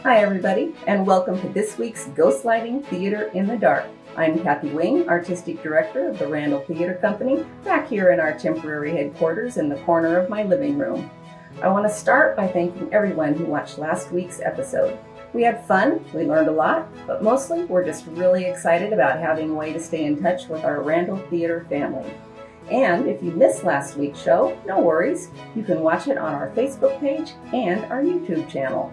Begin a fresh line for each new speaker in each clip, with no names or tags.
Hi everybody, and welcome to this week's Ghostlighting Theater in the Dark. I'm Kathy Wing, Artistic Director of the Randall Theater Company, back here in our temporary headquarters in the corner of my living room. I want to start by thanking everyone who watched last week's episode. We had fun, we learned a lot, but mostly we're just really excited about having a way to stay in touch with our Randall Theater family. And if you missed last week's show, no worries. You can watch it on our Facebook page and our YouTube channel.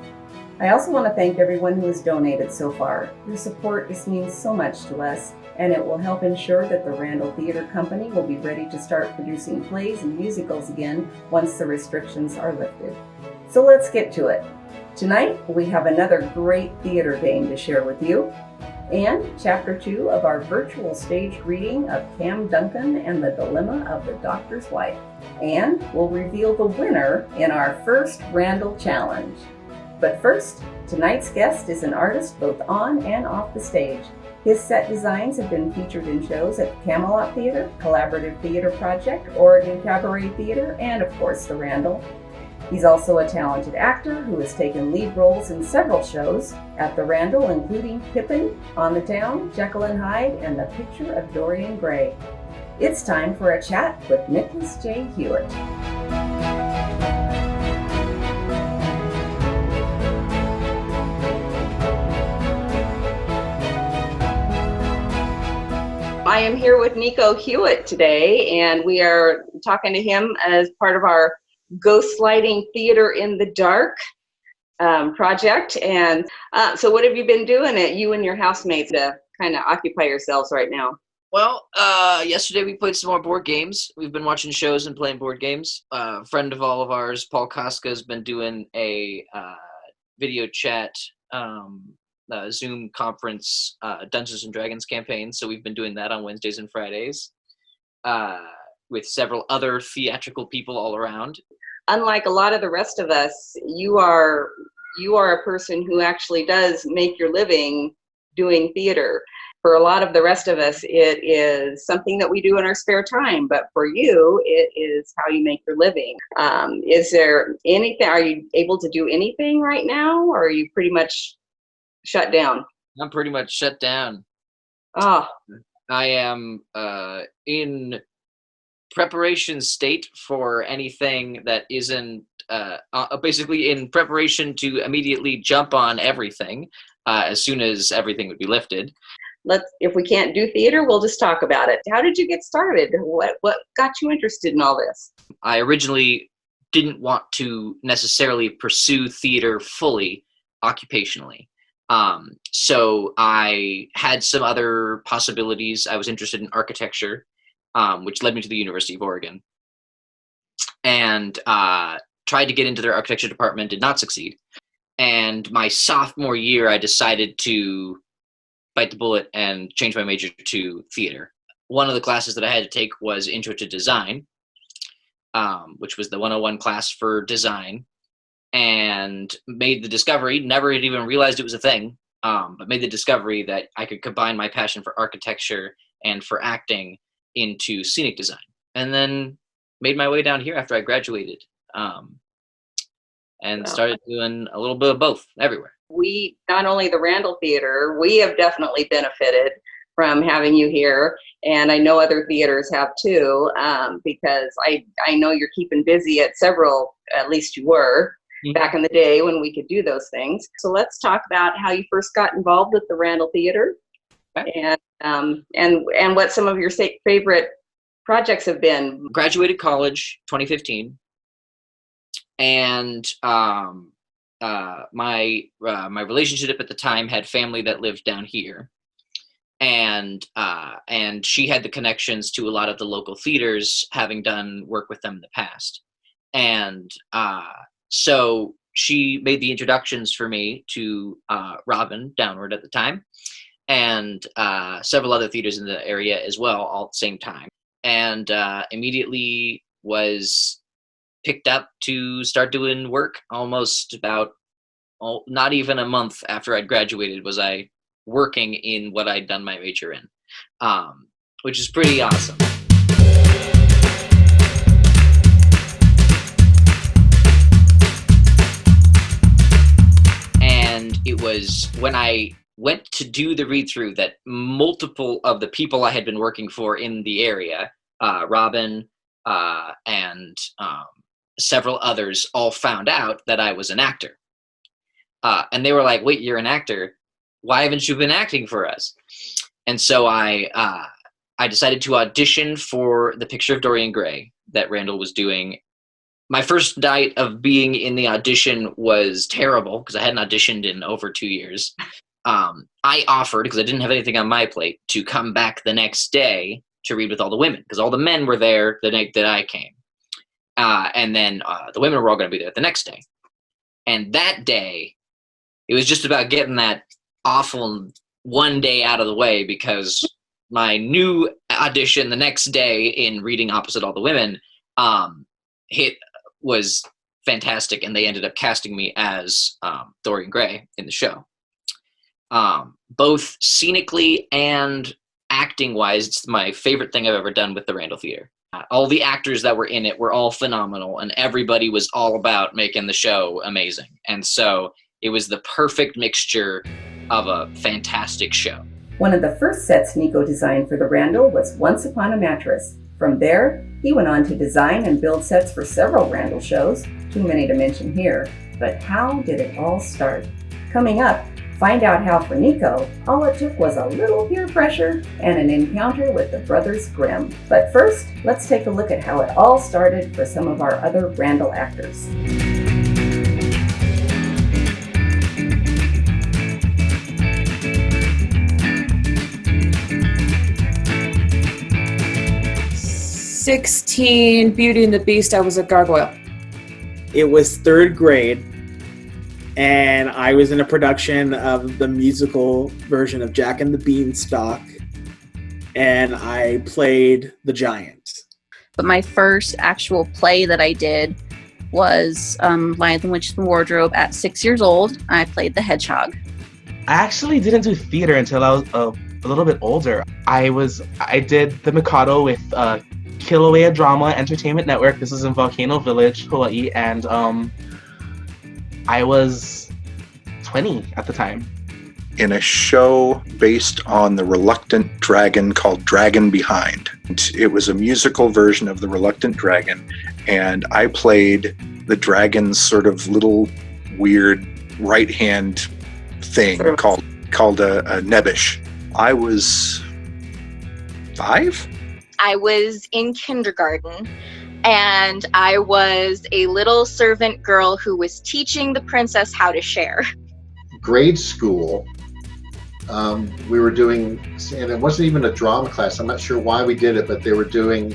I also want to thank everyone who has donated so far. Your support just means so much to us, and it will help ensure that the Randall Theater Company will be ready to start producing plays and musicals again once the restrictions are lifted. So let's get to it. Tonight, we have another great theater game to share with you, and Chapter 2 of our virtual staged reading of Cam Duncan and the Dilemma of the Doctor's Wife. And we'll reveal the winner in our first Randall Challenge. But first, tonight's guest is an artist both on and off the stage. His set designs have been featured in shows at Camelot Theater, Collaborative Theater Project, Oregon Cabaret Theater, and of course the Randall. He's also a talented actor who has taken lead roles in several shows at the Randall, including Pippin, On the Town, Jekyll and Hyde, and The Picture of Dorian Gray. It's time for a chat with Nicos J. Hewitt. I am here with Niko Hewitt today, and we are talking to him as part of our Ghostlighting Theater in the Dark project. And so what have you been doing you and your housemates to kind of occupy yourselves right now?
Well, yesterday we played some more board games. We've been watching shows and playing board games. A friend of all of ours, Paul Koska, has been doing a video chat Zoom conference Dungeons and Dragons campaign, so we've been doing that on Wednesdays and Fridays with several other theatrical people all around.
Unlike a lot of the rest of us, you are a person who actually does make your living doing theater. For a lot of the rest of us, it is something that we do in our spare time, but for you, it is how you make your living. Is there anything, are you able to do anything right now, or are you pretty much shut down?
I'm pretty much shut down.
Oh.
I am in preparation state for anything that isn't basically in preparation to immediately jump on everything as soon as everything would be lifted.
If we can't do theater, we'll just talk about it. How did you get started? What got you interested in all this?
I originally didn't want to necessarily pursue theater fully occupationally. So I had some other possibilities. I was interested in architecture, which led me to the University of Oregon, and tried to get into their architecture department, did not succeed. And my sophomore year, I decided to bite the bullet and change my major to theater. One of the classes that I had to take was Intro to Design, which was the 101 class for design. And made the discovery, never had even realized it was a thing, but made the discovery that I could combine my passion for architecture and for acting into scenic design. And then made my way down here after I graduated and started doing a little bit of both everywhere.
We, not only the Randall Theater, we have definitely benefited from having you here, and I know other theaters have too, because I know you're keeping busy at several, at least you were, back in the day when we could do those things. So let's talk about how you first got involved with the Randall Theater, and what some of your favorite projects have been.
Graduated college 2015, and my relationship at the time had family that lived down here, and she had the connections to a lot of the local theaters, having done work with them in the past, and so she made the introductions for me to Robin Downward at the time, and several other theaters in the area as well, all at the same time. And immediately was picked up to start doing work. Almost about, not even a month after I'd graduated was I working in what I'd done my major in, which is pretty awesome. And it was when I went to do the read-through that multiple of the people I had been working for in the area, Robin and several others, all found out that I was an actor. And they were like, wait, you're an actor? Why haven't you been acting for us? And so I decided to audition for the Picture of Dorian Gray that Randall was doing. My first night of being in the audition was terrible because I hadn't auditioned in over 2 years. I offered, because I didn't have anything on my plate, to come back the next day to read with all the women, because all the men were there the night that I came. And then the women were all going to be there the next day. And that day, it was just about getting that awful one day out of the way, because my new audition the next day in reading opposite all the women was fantastic, and they ended up casting me as Dorian Gray in the show. Both scenically and acting-wise, it's my favorite thing I've ever done with the Randall Theater. All the actors that were in it were all phenomenal, and everybody was all about making the show amazing. And so it was the perfect mixture of a fantastic show.
One of the first sets Niko designed for the Randall was Once Upon a Mattress. From there, he went on to design and build sets for several Randall shows, too many to mention here. But how did it all start? Coming up, find out how for Niko, all it took was a little peer pressure and an encounter with the Brothers Grimm. But first, let's take a look at how it all started for some of our other Randall actors.
Beauty and the Beast, I was a gargoyle.
It was third grade, and I was in a production of the musical version of Jack and the Beanstalk, and I played the giant.
But my first actual play that I did was Lion the Witch and the Wardrobe at 6 years old. I played the hedgehog.
I actually didn't do theater until I was a little bit older. I did the Mikado with Kilauea Drama Entertainment Network. This is in Volcano Village, Hawaii, and I was 20 at the time.
In a show based on the Reluctant Dragon called Dragon Behind. It was a musical version of the Reluctant Dragon, and I played the dragon's sort of little weird right-hand thing called a nebbish. I was 5?
I was in kindergarten, and I was a little servant girl who was teaching the princess how to share.
Grade school, we were doing, and it wasn't even a drama class. I'm not sure why we did it, but they were doing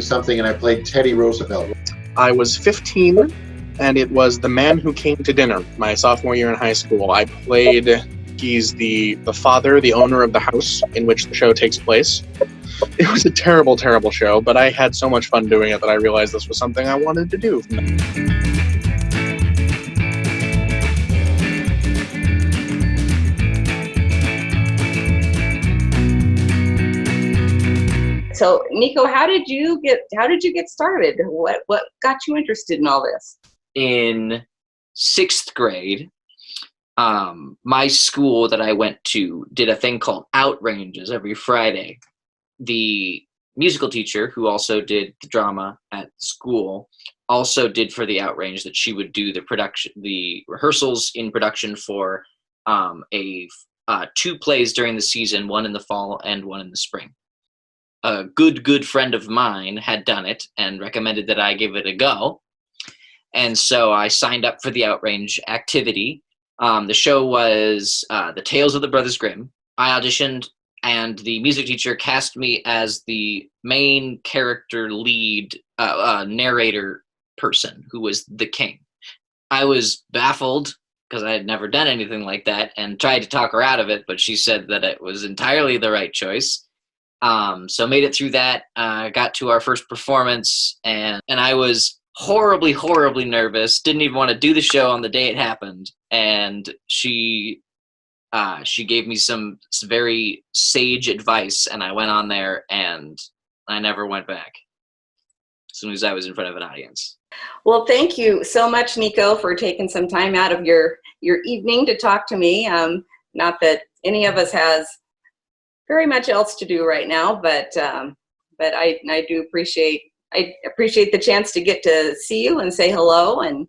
something, and I played Teddy Roosevelt.
I was 15, and it was The Man Who Came to Dinner, my sophomore year in high school. I played, he's the father, the owner of the house in which the show takes place. It was a terrible, terrible show, but I had so much fun doing it that I realized this was something I wanted to do.
So, Niko, how did you get started? What got you interested in all this?
In 6th grade, my school that I went to did a thing called Outranges every Friday. The musical teacher, who also did the drama at school, also did for the Outrange that she would do the rehearsals in production for 2 plays during the season, one in the fall and one in the spring. A good friend of mine had done it and recommended that I give it a go. And so I signed up for the Outrange activity. The show was The Tales of the Brothers Grimm. I auditioned, and the music teacher cast me as the main character lead narrator person, who was the king. I was baffled because I had never done anything like that and tried to talk her out of it, but she said that it was entirely the right choice. So made it through that, got to our first performance, and I was horribly, horribly nervous, didn't even want to do the show on the day it happened, and she gave me some very sage advice, and I went on there, and I never went back. as soon as I was in front of an audience.
Well, thank you so much, Niko, for taking some time out of your evening to talk to me. Not that any of us has very much else to do right now, but I do appreciate the chance to get to see you and say hello and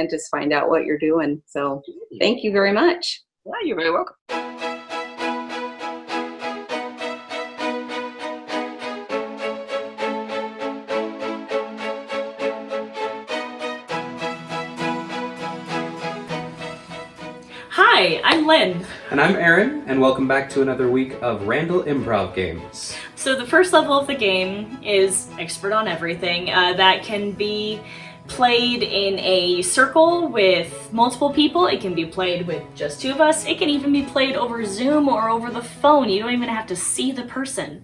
just find out what you're doing. So thank you very much.
Yeah, you're very welcome.
Hi, I'm Lynn.
And I'm Aaron, and welcome back to another week of Randall Improv Games.
So the first level of the game is Expert on Everything. That can be played in a circle with multiple people. It can be played with just two of us. It can even be played over Zoom or over the phone. You don't even have to see the person.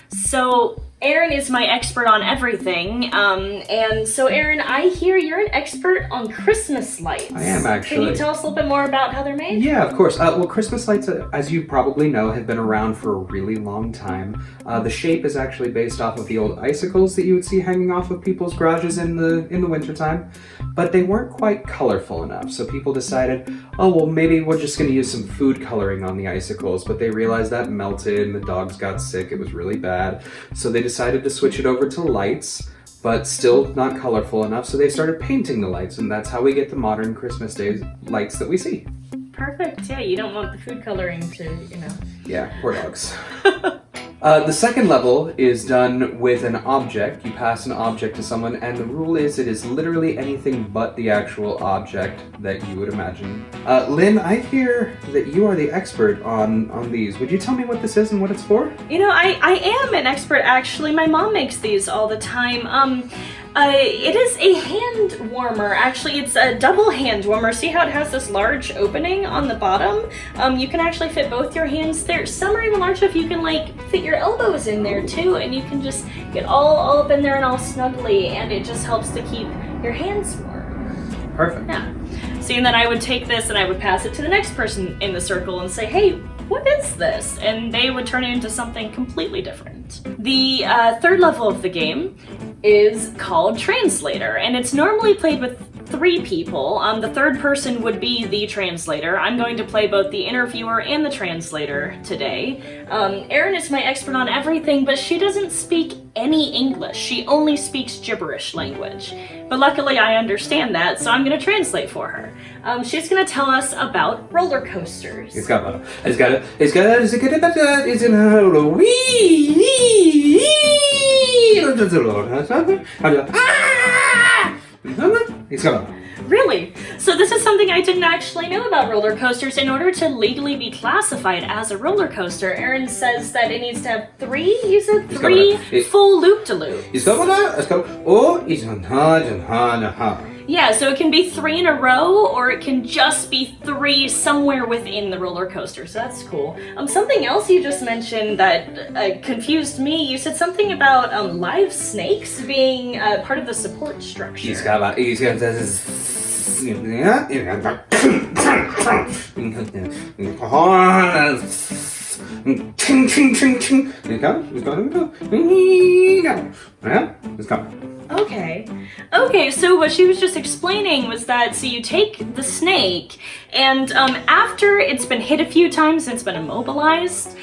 So Aaron is my expert on everything, and so Aaron, I hear you're an expert on Christmas lights.
I am, actually.
Can you tell us a little bit more about how they're made?
Yeah, of course. Well, Christmas lights, as you probably know, have been around for a really long time. The shape is actually based off of the old icicles that you would see hanging off of people's garages in the wintertime, but they weren't quite colorful enough, so people decided, oh, well, maybe we're just going to use some food coloring on the icicles, but they realized that melted and the dogs got sick. It was really bad, so they decided to switch it over to lights, but still not colorful enough, so they started painting the lights, and that's how we get the modern Christmas Day lights that we see.
Perfect. Yeah, you don't want the food coloring to,
Yeah, poor dogs. The second level is done with an object. You pass an object to someone, and the rule is it is literally anything but the actual object that you would imagine. Lynn, I hear that you are the expert on these. Would you tell me what this is and what it's for?
I am an expert, actually. My mom makes these all the time. It is a hand warmer. Actually, it's a double hand warmer. See how it has this large opening on the bottom? You can actually fit both your hands there. Some are even large enough you can fit your elbows in there too, and you can just get all up in there and all snugly, and it just helps to keep your hands warm.
Perfect.
Yeah. See, and then I would take this and I would pass it to the next person in the circle and say, hey, what is this? And they would turn it into something completely different. The third level of the game is called Translator, and it's normally played with 3 people. The third person would be the translator. I'm going to play both the interviewer and the translator today. Erin is my expert on everything, but she doesn't speak any English. She only speaks gibberish language. But luckily I understand that, so I'm going to translate for her. She's going to tell us about roller coasters. Really? So this is something I didn't actually know about roller coasters. In order to legally be classified as a roller coaster, Aaron says that it needs to have 3, you said 3 full loop-de-loops. Yeah, so it can be 3 in a row, or it can just be 3 somewhere within the roller coaster, so that's cool. Something else you just mentioned that confused me, you said something about live snakes being part of the support structure. Okay, so what she was just explaining was that, so you take the snake, and after it's been hit a few times and it's been immobilized,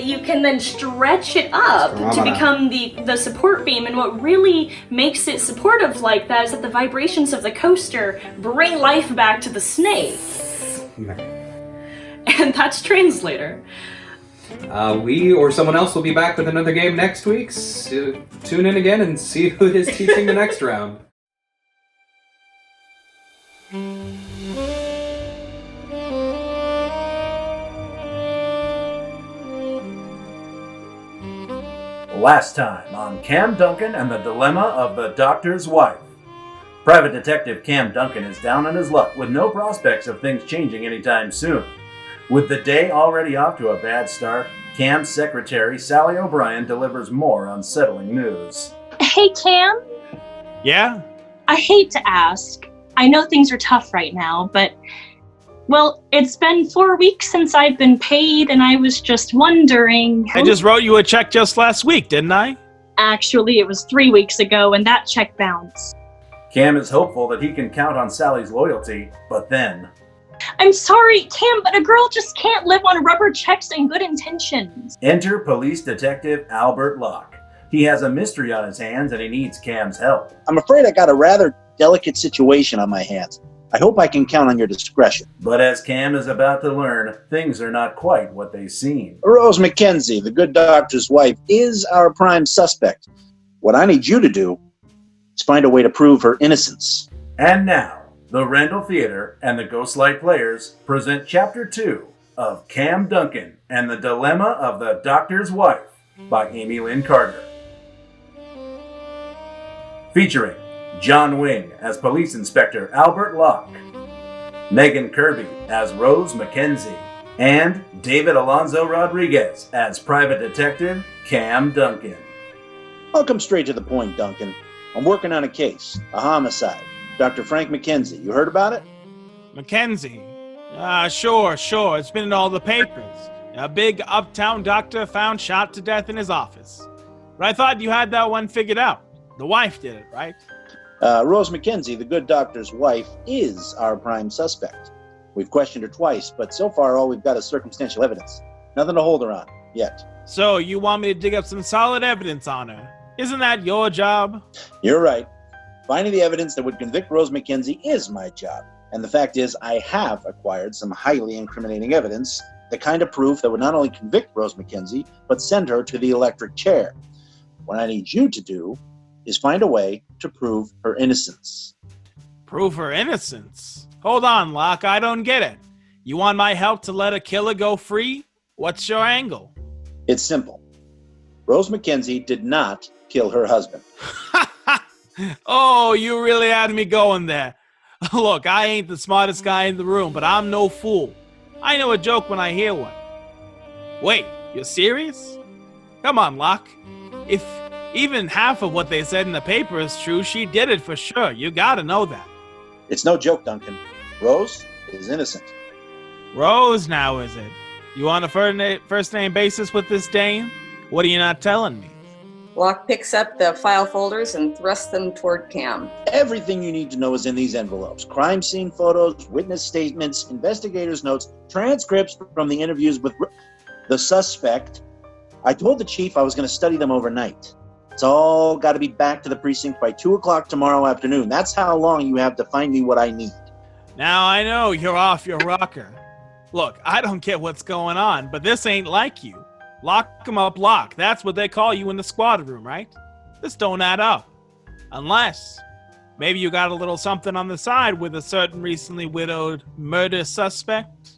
you can then stretch it up to become the support beam, and what really makes it supportive like that is that the vibrations of the coaster bring life back to the snake. And that's Translator.
We or someone else will be back with another game next week. So tune in again and see who is teaching the next round.
Last time on Cam Duncan and the Dilemma of the Doctor's Wife. Private Detective Cam Duncan is down on his luck with no prospects of things changing anytime soon. With the day already off to a bad start, Cam's secretary, Sally O'Brien, delivers more unsettling news.
Hey, Cam?
Yeah?
I hate to ask. I know things are tough right now, but, well, it's been 4 weeks since I've been paid, and I was just wondering...
I just wrote you a check just last week, didn't I?
Actually, it was 3 weeks ago, and that check bounced.
Cam is hopeful that he can count on Sally's loyalty, but then...
I'm sorry, Cam, but a girl just can't live on rubber checks and good intentions.
Enter Police Detective Albert Locke. He has a mystery on his hands and he needs Cam's help.
I'm afraid I got a rather delicate situation on my hands. I hope I can count on your discretion.
But as Cam is about to learn, things are not quite what they seem.
Rose McKenzie, the good doctor's wife, is our prime suspect. What I need you to do is find a way to prove her innocence.
And now, the Randall Theater and the Ghostlight players present Chapter 2 of Cam Duncan and the Dilemma of the Doctor's Wife by Amy Lynn Carter. Featuring John Wing as Police Inspector Albert Locke, Meagan Kirby as Rose McKenzie, and David Alonzo Rodriguez as Private Detective Cam Duncan.
I'll come straight to the point, Duncan. I'm working on a case, a homicide. Dr. Frank McKenzie, you heard about it?
McKenzie? Sure. It's been in all the papers. A big uptown doctor found shot to death in his office. But I thought you had that one figured out. The wife did it, right?
Rose McKenzie, the good doctor's wife, is our prime suspect. We've questioned her twice, but so far all we've got is circumstantial evidence. Nothing to hold her on, yet.
So you want me to dig up some solid evidence on her? Isn't that your job?
You're right. Finding the evidence that would convict Rose McKenzie is my job. And the fact is, I have acquired some highly incriminating evidence, the kind of proof that would not only convict Rose McKenzie, but send her to the electric chair. What I need you to do is find a way to prove her innocence.
Prove her innocence? Hold on, Locke, I don't get it. You want my help to let a killer go free? What's your angle?
It's simple. Rose McKenzie did not kill her husband.
Oh, you really had me going there. Look, I ain't the smartest guy in the room, but I'm no fool. I know a joke when I hear one. Wait, you're serious? Come on, Locke. If even half of what they said in the paper is true, she did it for sure. You gotta know that.
It's no joke, Duncan. Rose is innocent.
Rose now, is it? You on a first name basis with this dame? What are you not telling me?
Locke picks up the file folders and thrusts them toward Cam.
Everything you need to know is in these envelopes. Crime scene photos, witness statements, investigators' notes, transcripts from the interviews with the suspect. I told the chief I was going to study them overnight. It's all got to be back to the precinct by 2 o'clock tomorrow afternoon. That's how long you have to find me what I need.
Now I know you're off your rocker. Look, I don't get what's going on, but this ain't like you. Lock 'em up, Locke. That's what they call you in the squad room, right? This don't add up. Unless, maybe you got a little something on the side with a certain recently widowed murder suspect?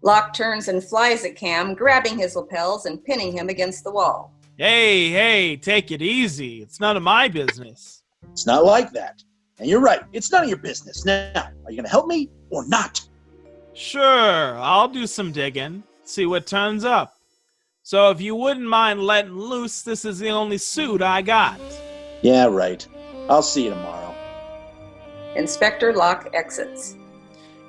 Locke turns and flies at Cam, grabbing his lapels and pinning him against the wall.
Hey, take it easy. It's none of my business.
It's not like that. And you're right. It's none of your business. Now, are you going to help me or not?
Sure, I'll do some digging. See what turns up. So if you wouldn't mind letting loose, this is the only suit I got.
Yeah, right. I'll see you tomorrow.
Inspector Locke exits.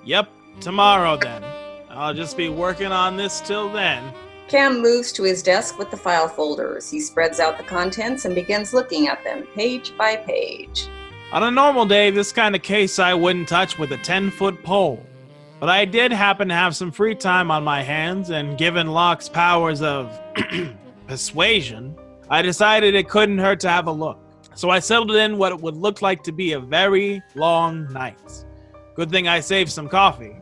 Yep, tomorrow then. I'll just be working on this till then.
Cam moves to his desk with the file folders. He spreads out the contents and begins looking at them, page by page.
On a normal day, this kind of case I wouldn't touch with a 10-foot pole. But I did happen to have some free time on my hands, and given Locke's powers of persuasion, I decided it couldn't hurt to have a look. So I settled in what it would look like to be a very long night. Good thing I saved some coffee.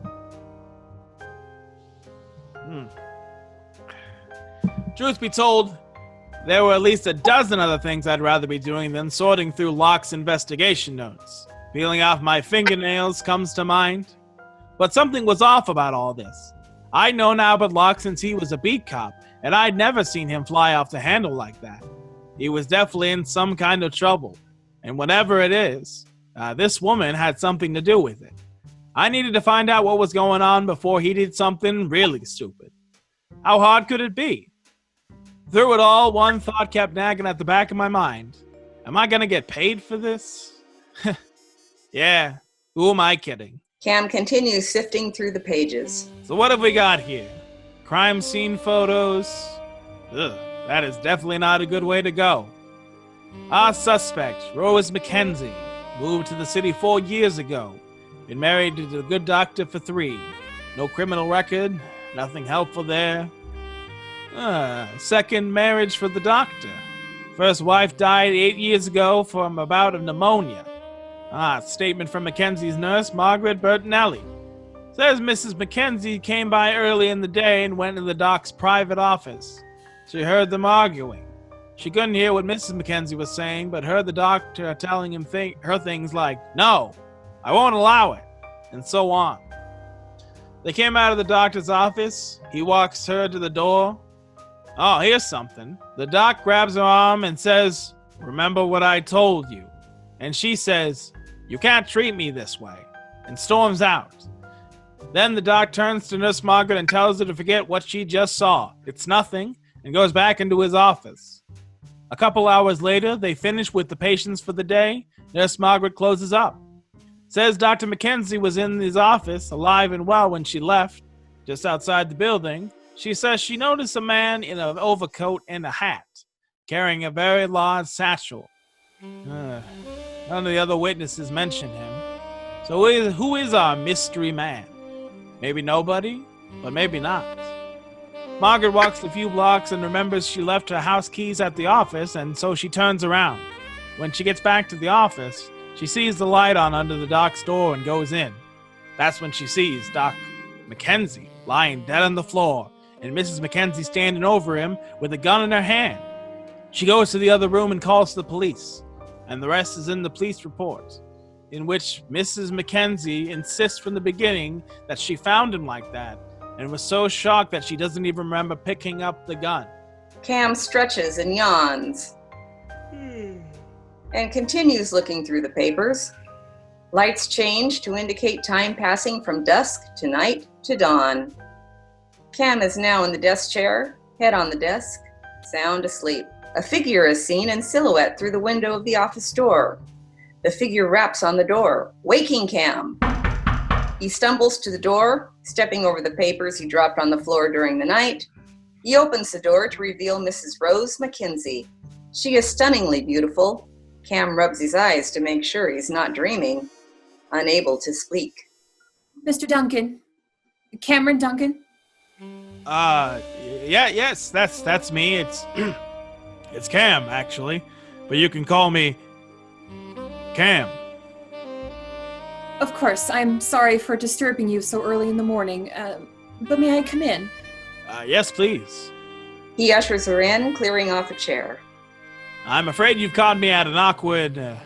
Truth be told, there were at least a dozen other things I'd rather be doing than sorting through Locke's investigation notes. Peeling off my fingernails comes to mind. But something was off about all this. I know now but Locke since he was a beat cop, and I'd never seen him fly off the handle like that. He was definitely in some kind of trouble. And whatever it is, this woman had something to do with it. I needed to find out what was going on before he did something really stupid. How hard could it be? Through it all, one thought kept nagging at the back of my mind. Am I gonna get paid for this? Yeah, who am I kidding?
Cam continues sifting through the pages.
So what have we got here? Crime scene photos? Ugh, that is definitely not a good way to go. Our suspect, Rose McKenzie, moved to the city 4 years ago. Been married to the good doctor for 3. No criminal record, nothing helpful there. Second marriage for the doctor. First wife died 8 years ago from a bout of pneumonia. Statement from McKenzie's nurse, Margaret Bertinelli. Says Mrs. McKenzie came by early in the day and went to the doc's private office. She heard them arguing. She couldn't hear what Mrs. McKenzie was saying, but heard the doctor telling him her things like, "No, I won't allow it," and so on. They came out of the doctor's office. He walks her to the door. Oh, here's something. The doc grabs her arm and says, "Remember what I told you." And she says, "You can't treat me this way," and storms out. Then the doc turns to Nurse Margaret and tells her to forget what she just saw. It's nothing, and goes back into his office. A couple hours later, they finish with the patients for the day. Nurse Margaret closes up. Says Dr. McKenzie was in his office, alive and well, when she left, just outside the building. She says she noticed a man in an overcoat and a hat, carrying a very large satchel. None of the other witnesses mention him. So who is our mystery man? Maybe nobody, but maybe not. Margaret walks a few blocks and remembers she left her house keys at the office, and so she turns around. When she gets back to the office, she sees the light on under the doc's door and goes in. That's when she sees Doc McKenzie lying dead on the floor, and Mrs. McKenzie standing over him with a gun in her hand. She goes to the other room and calls the police, and the rest is in the police report, in which Mrs. McKenzie insists from the beginning that she found him like that, and was so shocked that she doesn't even remember picking up the gun.
Cam stretches and yawns and continues looking through the papers. Lights change to indicate time passing from dusk to night to dawn. Cam is now in the desk chair, head on the desk, sound asleep. A figure is seen in silhouette through the window of the office door. The figure raps on the door, waking Cam. He stumbles to the door, stepping over the papers he dropped on the floor during the night. He opens the door to reveal Mrs. Rose McKenzie. She is stunningly beautiful. Cam rubs his eyes to make sure he's not dreaming, unable to speak.
Mr. Duncan. Cameron Duncan?
Yes, that's me. It's it's Cam, actually. But you can call me Cam.
Of course, I'm sorry for disturbing you so early in the morning, but may I come in?
Yes, please.
He ushers her in, clearing off a chair.
I'm afraid you've caught me at an awkward... do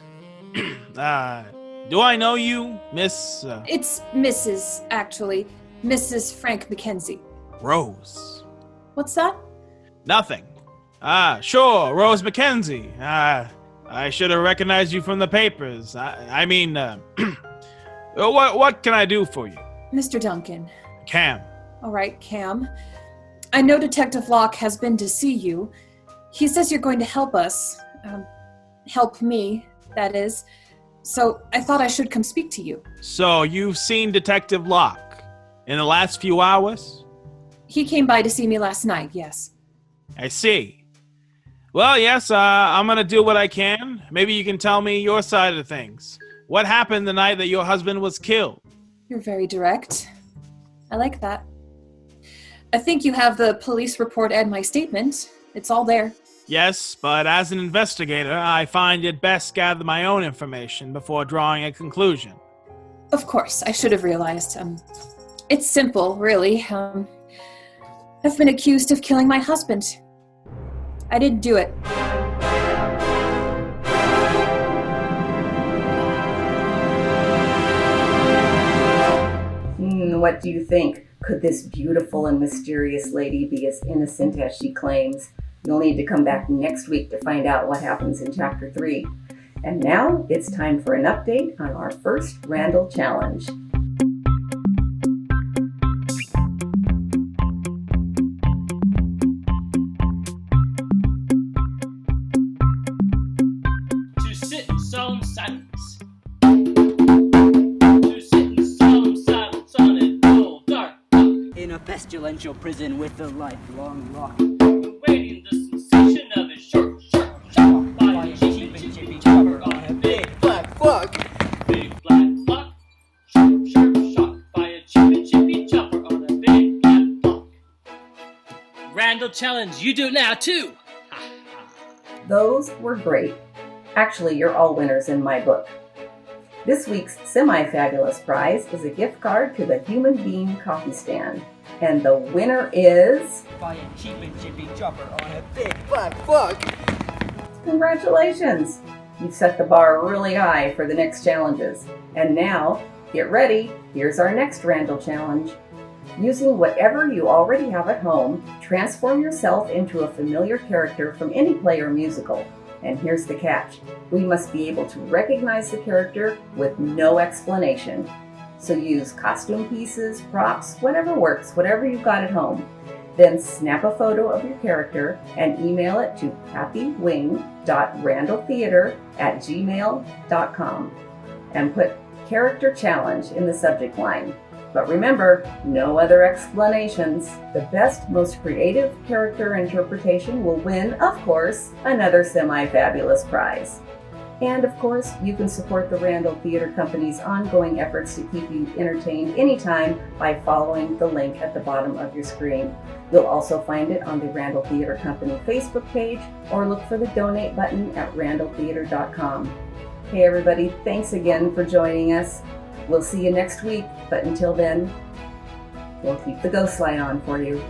I know you, Miss...
It's Mrs., actually. Mrs. Frank McKenzie.
Rose.
What's that?
Nothing. Sure, Rose McKenzie. I should have recognized you from the papers. I mean, what can I do for you?
Mr. Duncan.
Cam.
All right, Cam. I know Detective Locke has been to see you. He says you're going to help us. Help me, that is. So I thought I should come speak to you.
So you've seen Detective Locke in the last few hours?
He came by to see me last night, yes.
I see. Well, yes, I'm going to do what I can. Maybe you can tell me your side of things. What happened the night that your husband was killed?
You're very direct. I like that. I think you have the police report and my statement. It's all there.
Yes, but as an investigator, I find it best gather my own information before drawing a conclusion.
Of course, I should have realized. It's simple, really. I've been accused of killing my husband. I didn't do it.
What do you think? Could this beautiful and mysterious lady be as innocent as she claims? You'll need to come back next week to find out what happens in Chapter 3. And now it's time for an update on our first Randall challenge.
To sit in solemn silence. To sit in solemn silence on a dull, dark rock.
In a pestilential prison with a lifelong lock.
Awaiting the sensation of his sharp body. Randall challenge, you do it now too.
Those were great. Actually, you're all winners in my book. This week's semi-fabulous prize is a gift card to the Human Bean Coffee Stand. And the winner is...
Buy a cheap and chippy chopper on a big black book.
Congratulations! You've set the bar really high for the next challenges. And now, get ready, here's our next Randall challenge. Using whatever you already have at home, transform yourself into a familiar character from any play or musical. And here's the catch. We must be able to recognize the character with no explanation. So use costume pieces, props, whatever works, whatever you've got at home. Then snap a photo of your character and email it to happywing.randalltheater@gmail.com and put character challenge in the subject line. But remember, no other explanations. The best, most creative character interpretation will win, of course, another semi-fabulous prize. And of course, you can support the Randall Theater Company's ongoing efforts to keep you entertained anytime by following the link at the bottom of your screen. You'll also find it on the Randall Theater Company Facebook page or look for the donate button at randalltheater.com. Hey everybody, thanks again for joining us. We'll see you next week, but until then, we'll keep the ghost light on for you.